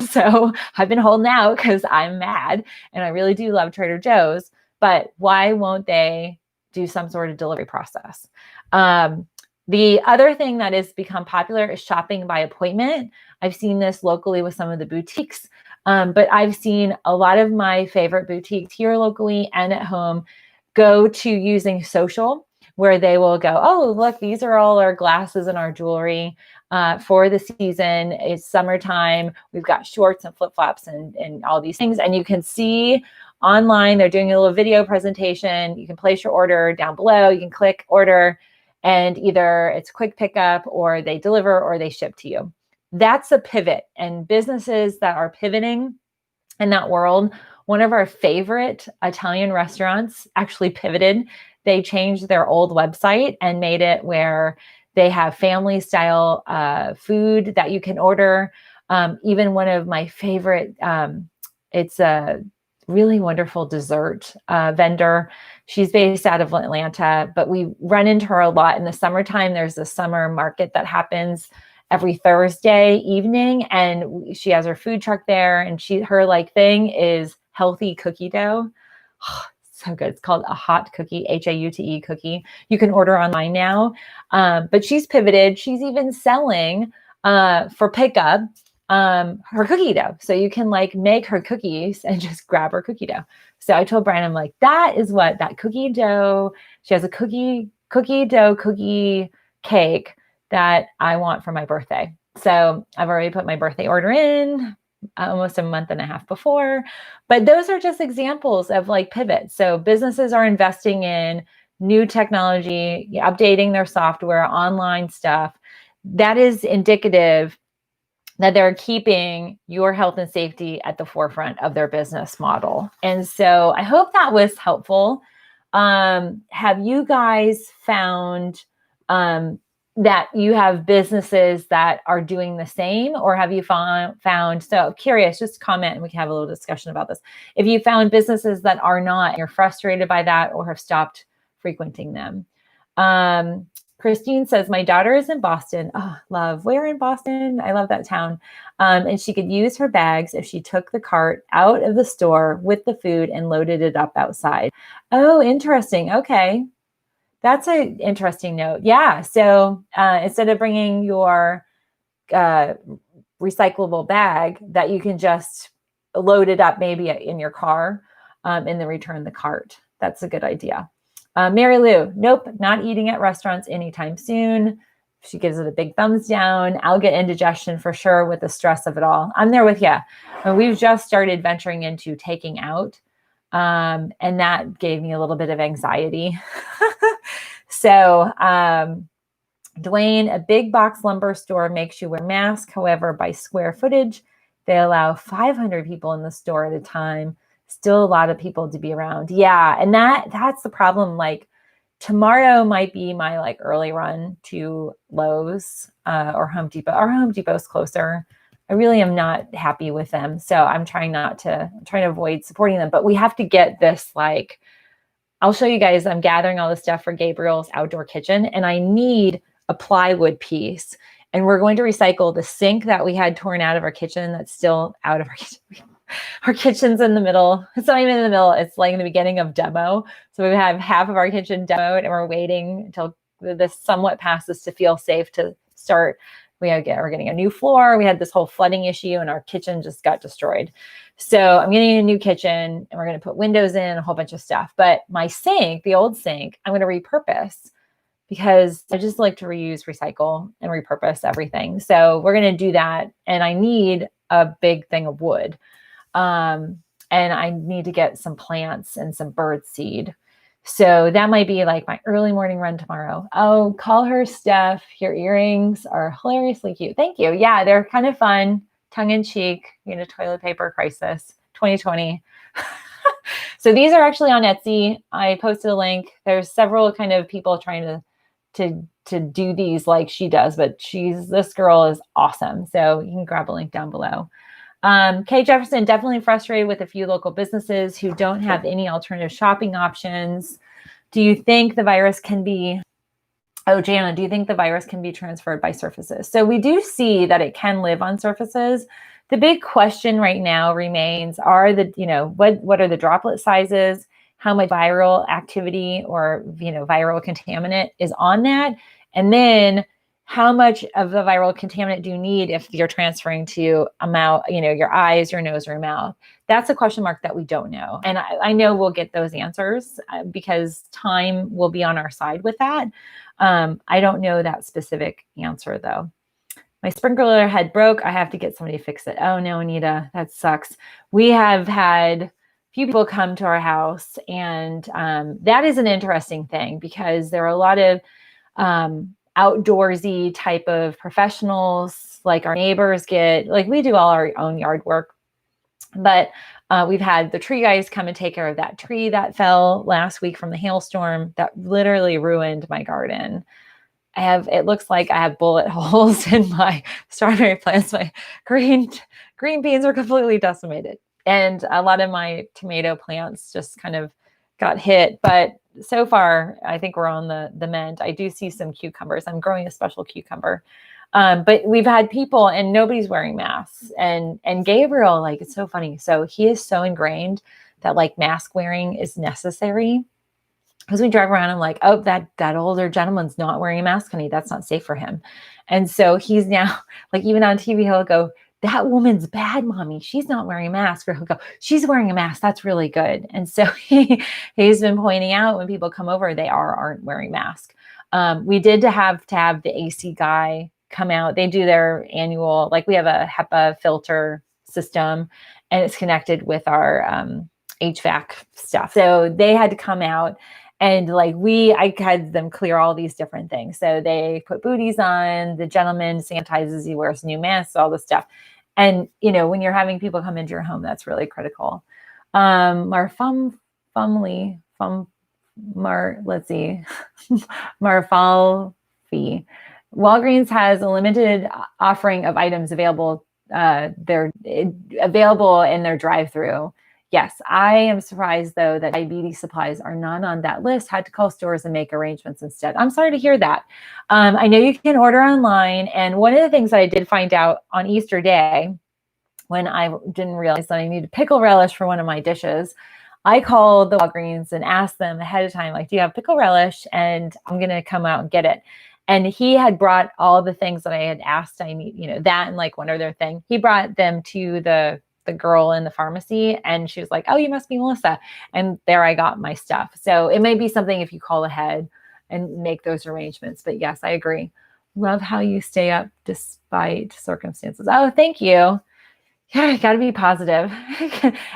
So I've been holding out because I'm mad and I really do love Trader Joe's. But why won't they do some sort of delivery process? The other thing that has become popular is shopping by appointment. I've seen this locally with some of the boutiques, but I've seen a lot of my favorite boutiques here locally and at home go to using social, where they will go, oh, look, these are all our glasses and our jewelry for the season. It's summertime. We've got shorts and flip-flops and all these things. And you can see online, they're doing a little video presentation. You can place your order down below. You can click order. And either it's quick pickup or they deliver or they ship to you. That's a pivot. And businesses that are pivoting in that world, one of our favorite Italian restaurants actually pivoted. They changed their old website and made it where they have family style food that you can order. Even one of my favorite, it's a really wonderful dessert vendor. She's based out of Atlanta, but we run into her a lot in the summertime. There's a summer market that happens every Thursday evening, and she has her food truck there. And her like thing is healthy cookie dough. Oh, so good. It's called a hot cookie, HAUTE cookie. You can order online now, but she's pivoted. She's even selling for pickup her cookie dough. So you can like make her cookies and just grab her cookie dough. So I told Brian, I'm like, that is what that cookie dough, she has a cookie dough, cookie cake that I want for my birthday. So I've already put my birthday order in almost a month and a half before, but those are just examples of like pivots. So businesses are investing in new technology, updating their software, online stuff. That is indicative that they're keeping your health and safety at the forefront of their business model. And so I hope that was helpful. Have you guys found that you have businesses that are doing the same, or have you found, so curious, just comment and we can have a little discussion about this. If you found businesses that are not, and you're frustrated by that or have stopped frequenting them. Christine says, my daughter is in Boston. Oh, love. Where in Boston? I love that town. And she could use her bags if she took the cart out of the store with the food and loaded it up outside. Oh, interesting. Okay. That's an interesting note. Yeah. So instead of bringing your recyclable bag, that you can just load it up maybe in your car and then return the cart. That's a good idea. Mary Lou, nope, not eating at restaurants anytime soon. She gives it a big thumbs down. I'll get indigestion for sure with the stress of it all. I'm there with you. And we've just started venturing into taking out. And that gave me a little bit of anxiety. So, Dwayne, a big box lumber store makes you wear a mask. However, by square footage, they allow 500 people in the store at a time. Still a lot of people to be around. Yeah. And that's the problem. Like tomorrow might be my like early run to Lowe's or Home Depot. Our Home Depot's closer. I really am not happy with them. So I'm trying to avoid supporting them, but we have to get this, like, I'll show you guys, I'm gathering all the stuff for Gabriel's outdoor kitchen and I need a plywood piece. And we're going to recycle the sink that we had torn out of our kitchen that's still out of our kitchen. Our kitchen's in the middle. It's not even in the middle. It's like in the beginning of demo. So we have half of our kitchen demoed and we're waiting until this somewhat passes to feel safe to start. We're getting a new floor. We had this whole flooding issue and our kitchen just got destroyed. So I'm getting a new kitchen and we're going to put windows in, a whole bunch of stuff. But my sink, the old sink, I'm going to repurpose because I just like to reuse, recycle, and repurpose everything. So we're going to do that. And I need a big thing of wood. And I need to get some plants and some bird seed. So that might be like my early morning run tomorrow. Oh, call her Steph. Your earrings are hilariously cute. Thank you. Yeah, they're kind of fun, tongue in cheek, toilet paper crisis 2020. So these are actually on Etsy. I posted a link. There's several kind of people trying to do these like she does, but this girl is awesome. So you can grab a link down below. Kay Jefferson, definitely frustrated with a few local businesses who don't have any alternative shopping options. Do you think the virus can be, Jana, do you think the virus can be transferred by surfaces? So we do see that it can live on surfaces. The big question right now remains, what are the droplet sizes? How much viral activity or, viral contaminant is on that? And then how much of the viral contaminant do you need if you're transferring to your eyes, your nose, or your mouth? That's a question mark that we don't know. And I know we'll get those answers because time will be on our side with that. I don't know that specific answer though. My sprinkler head broke. I have to get somebody to fix it. Oh no, Anita, that sucks. We have had a few people come to our house and that is an interesting thing because there are a lot of outdoorsy type of professionals, like our neighbors we do all our own yard work, but we've had the tree guys come and take care of that tree that fell last week from the hailstorm that literally ruined my garden. It looks like I have bullet holes in my strawberry plants. My green beans are completely decimated. And a lot of my tomato plants just kind of got hit, but so far, I think we're on the mend. I do see some cucumbers. I'm growing a special cucumber. But we've had people and nobody's wearing masks. And Gabriel, it's so funny. So he is so ingrained that mask wearing is necessary. Because we drive around, I'm like, oh, that older gentleman's not wearing a mask, honey. That's not safe for him. And so he's now, even on TV, he'll go, that woman's bad, mommy. She's not wearing a mask. Or he'll go, she's wearing a mask. That's really good. And so he's been pointing out when people come over, they aren't wearing masks. We did have to have the AC guy come out. They do their annual, we have a HEPA filter system and it's connected with our HVAC stuff. So they had to come out. And I had them clear all these different things. So they put booties on, the gentleman sanitizes, he wears new masks, all this stuff. And, when you're having people come into your home, that's really critical. Let's see, Marfalfi. Walgreens has a limited offering of items available. They're available in their drive-through. Yes, I am surprised, though, that diabetes supplies are not on that list. Had to call stores and make arrangements instead. I'm sorry to hear that. I know you can order online. And one of the things that I did find out on Easter Day, when I didn't realize that I needed pickle relish for one of my dishes, I called the Walgreens and asked them ahead of time, do you have pickle relish? And I'm going to come out and get it. And he had brought all the things that I had asked I need, that and one other thing. He brought them to the girl in the pharmacy and she was like, oh, you must be Melissa. And there I got my stuff. So it may be something if you call ahead and make those arrangements. But yes, I agree. Love how you stay up despite circumstances. Oh, thank you. Yeah, you got to be positive.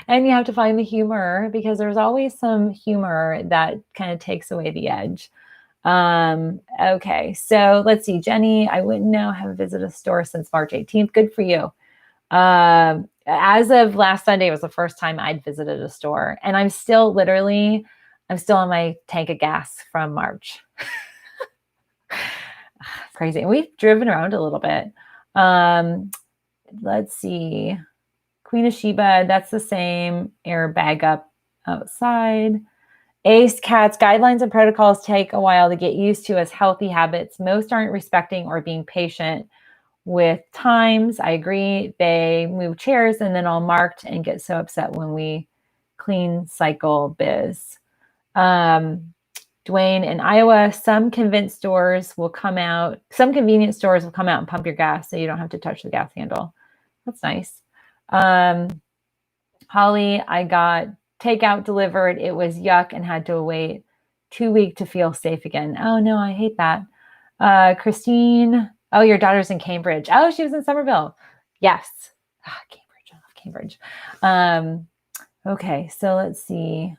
And you have to find the humor because there's always some humor that kind of takes away the edge. Okay, so let's see. Jenny, I wouldn't know, haven't visited a store since March 18th. Good for you. As of last Sunday, it was the first time I'd visited a store. And I'm still on my tank of gas from March. Crazy. And we've driven around a little bit. Let's see. Queen of Sheba, that's the same. Air bag up outside. Ace cats, guidelines and protocols take a while to get used to as healthy habits. Most aren't respecting or being patient with times. I agree. They move chairs and then all marked and get so upset when we clean cycle biz. Dwayne, in Iowa, some convenience stores will come out and pump your gas so you don't have to touch the gas handle. That's nice. Holly, I got takeout delivered. It was yuck and had to wait 2 weeks to feel safe again. Oh no, I hate that. Christine, oh, your daughter's in Cambridge. Oh, she was in Somerville. Yes. Cambridge, I love Cambridge. Okay, so let's see.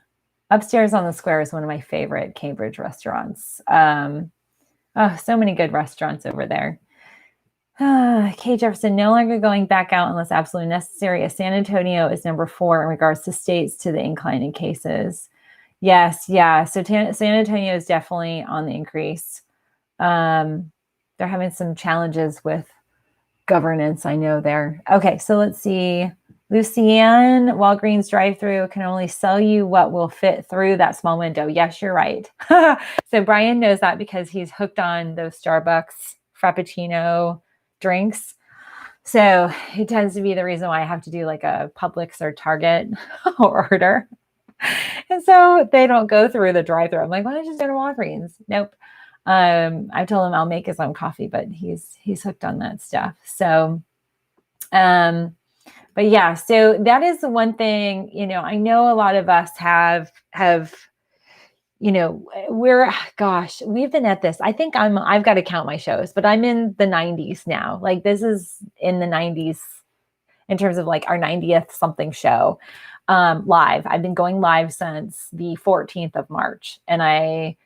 Upstairs on the Square is one of my favorite Cambridge restaurants. So many good restaurants over there. Kay Jefferson, no longer going back out unless absolutely necessary. As San Antonio is number 4 in regards to states to the incline in cases. Yes, yeah. So San Antonio is definitely on the increase. They're having some challenges with governance, I know there. Okay, so let's see. Lucianne, Walgreens drive-through can only sell you what will fit through that small window. Yes, you're right. So Brian knows that because he's hooked on those Starbucks Frappuccino drinks. So it tends to be the reason why I have to do like a Publix or Target order. And so they don't go through the drive-through. I'm like, why don't you just go to Walgreens? Nope. I told him I'll make his own coffee, but he's hooked on that stuff. So, but yeah, so that is the one thing, I know a lot of us have, we've been at this. I think I've got to count my shows, but I'm in the 90s now. Like this is in the 90s in terms of like our 90th something show, live. I've been going live since the 14th of March, and I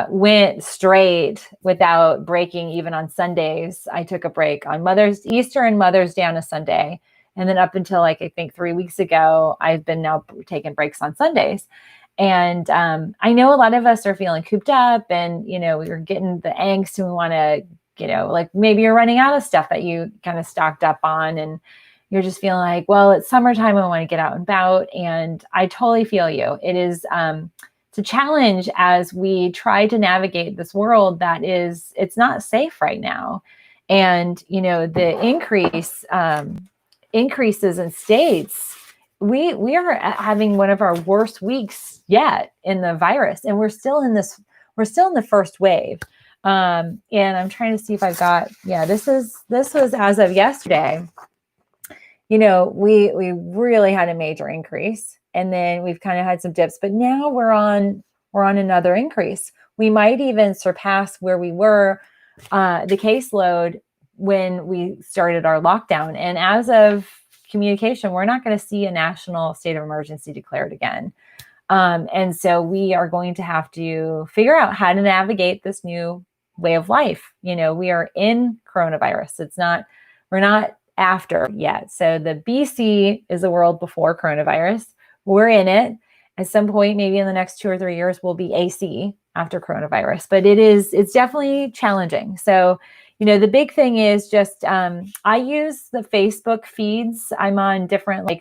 went straight without breaking even on Sundays. I took a break on Easter and Mother's Day on a Sunday. And then up until like, I think 3 weeks ago, I've been now taking breaks on Sundays. And I know a lot of us are feeling cooped up and, we're getting the angst and we want to, like maybe you're running out of stuff that you kind of stocked up on and you're just feeling like, well, it's summertime. I want to get out and about. And I totally feel you. It is, it's a challenge as we try to navigate this world that it's not safe right now. And, the increases in states, we are having one of our worst weeks yet in the virus, and we're still in the first wave. And I'm trying to see if I've got, this was as of yesterday. We really had a major increase, and then we've kind of had some dips, but now we're on another increase. We might even surpass where we were, the caseload when we started our lockdown. And as of communication, we're not going to see a national state of emergency declared again. And so we are going to have to figure out how to navigate this new way of life. We are in coronavirus. We're not after yet. So the BC is the world before coronavirus. We're in it. At some point, maybe in the next 2 or 3 years, we'll be AC after coronavirus, but it's definitely challenging. So, the big thing is just, I use the Facebook feeds. I'm on different,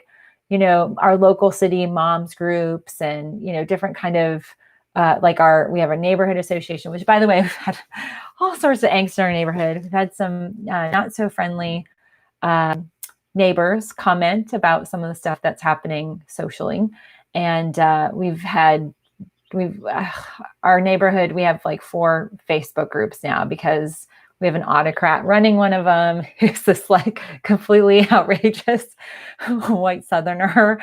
our local city moms groups and, different kind of, we have a neighborhood association, which by the way, we've had all sorts of angst in our neighborhood. We've had some not so friendly neighbors comment about some of the stuff that's happening socially. And our neighborhood, we have like 4 Facebook groups now because we have an autocrat running one of them who's this like completely outrageous white Southerner.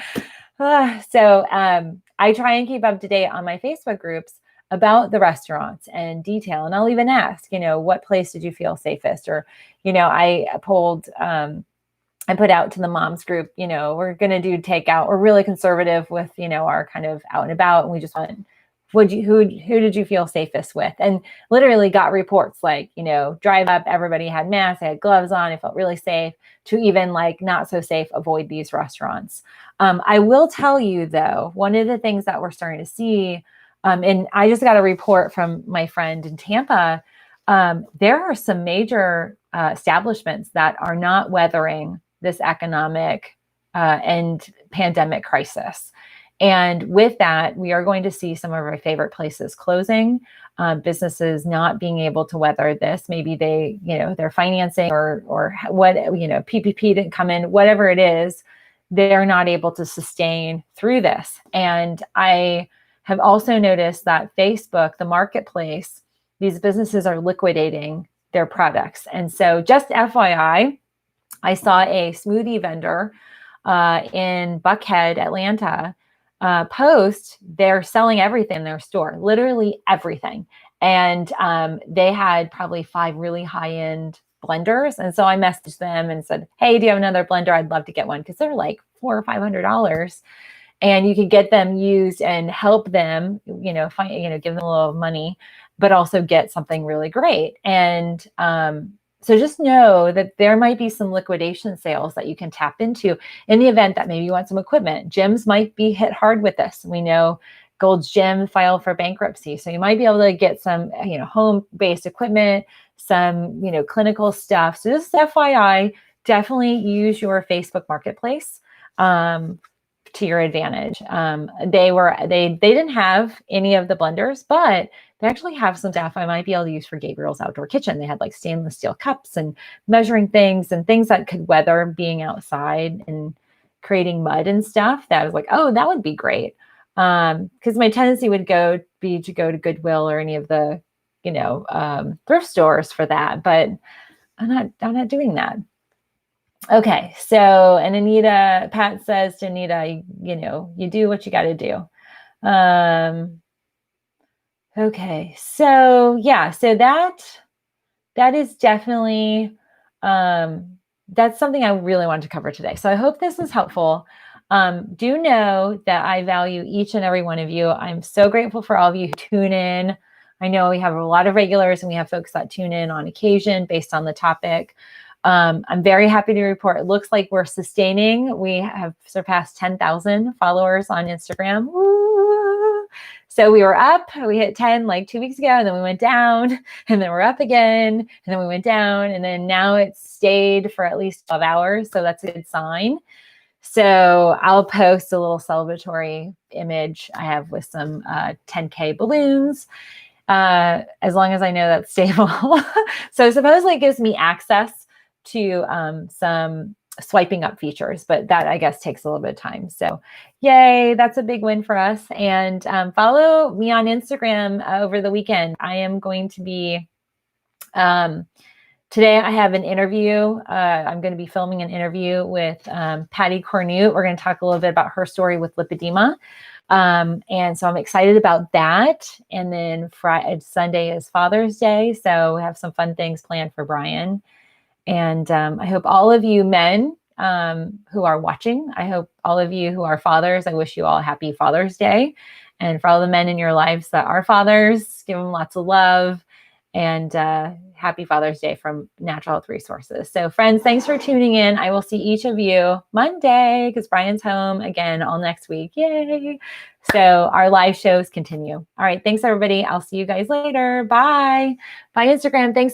So I try and keep up to date on my Facebook groups about the restaurants and detail. And I'll even ask, what place did you feel safest? Or, I put out to the moms group, we're going to do takeout. We're really conservative with, our kind of out and about. And we just want, who did you feel safest with? And literally got reports like, drive up, everybody had masks, they had gloves on, it felt really safe, to even like not so safe, avoid these restaurants. I will tell you though, one of the things that we're starting to see, and I just got a report from my friend in Tampa, there are some major establishments that are not weathering this economic and pandemic crisis. And with that, we are going to see some of our favorite places closing, businesses not being able to weather this. Maybe they, their financing or what, PPP didn't come in, whatever it is, they're not able to sustain through this. And I have also noticed that Facebook, the marketplace, these businesses are liquidating their products. And so just FYI, I saw a smoothie vendor in Buckhead, Atlanta, post they're selling everything in their store, literally everything. And they had probably 5 really high-end blenders. And so I messaged them and said, hey, do you have another blender? I'd love to get one, because they're like $400 or $500. And you could get them used and help them, find, give them a little money, but also get something really great. And so just know that there might be some liquidation sales that you can tap into in the event that maybe you want some equipment. Gyms might be hit hard with this. We know Gold's Gym filed for bankruptcy. So you might be able to get some, home-based equipment, some, clinical stuff. So just FYI, definitely use your Facebook Marketplace to your advantage. They didn't have any of the blenders, but they actually have some stuff I might be able to use for Gabriel's outdoor kitchen. They had like stainless steel cups and measuring things and things that could weather being outside and creating mud and stuff. That I was like, oh, that would be great. Because my tendency would be to go to Goodwill or any of the, thrift stores for that, but I'm not doing that. Okay, so, and Pat says to Anita, you do what you got to do. Okay, so yeah, so that is definitely, that's something I really wanted to cover today. So I hope this is helpful. Do know that I value each and every one of you. I'm so grateful for all of you who tune in. I know we have a lot of regulars and we have folks that tune in on occasion based on the topic. I'm very happy to report it looks like we're sustaining. We have surpassed 10,000 followers on Instagram. Woo! So we were up, we hit 10 like 2 weeks ago, and then we went down, and then we're up again, and then we went down, and then now it's stayed for at least 12 hours. So that's a good sign. So I'll post a little celebratory image I have with some 10K balloons, as long as I know that's stable. So supposedly it gives me access to some swiping up features, but that I guess takes a little bit of time. So yay, that's a big win for us. And follow me on Instagram over the weekend. I am going to be, today I have an interview. I'm going to be filming an interview with Patty Cornute. We're going to talk a little bit about her story with lipedema. And so I'm excited about that. And then Sunday is Father's Day. So we have some fun things planned for Brian. And I hope all of you men who are watching, I hope all of you who are fathers, I wish you all a happy Father's Day. And for all the men in your lives that are fathers, give them lots of love. And happy Father's Day from Natural Health Resources. So friends, thanks for tuning in. I will see each of you Monday because Brian's home again all next week. Yay. So our live shows continue. All right. Thanks, everybody. I'll see you guys later. Bye. Bye, Instagram. Thanks.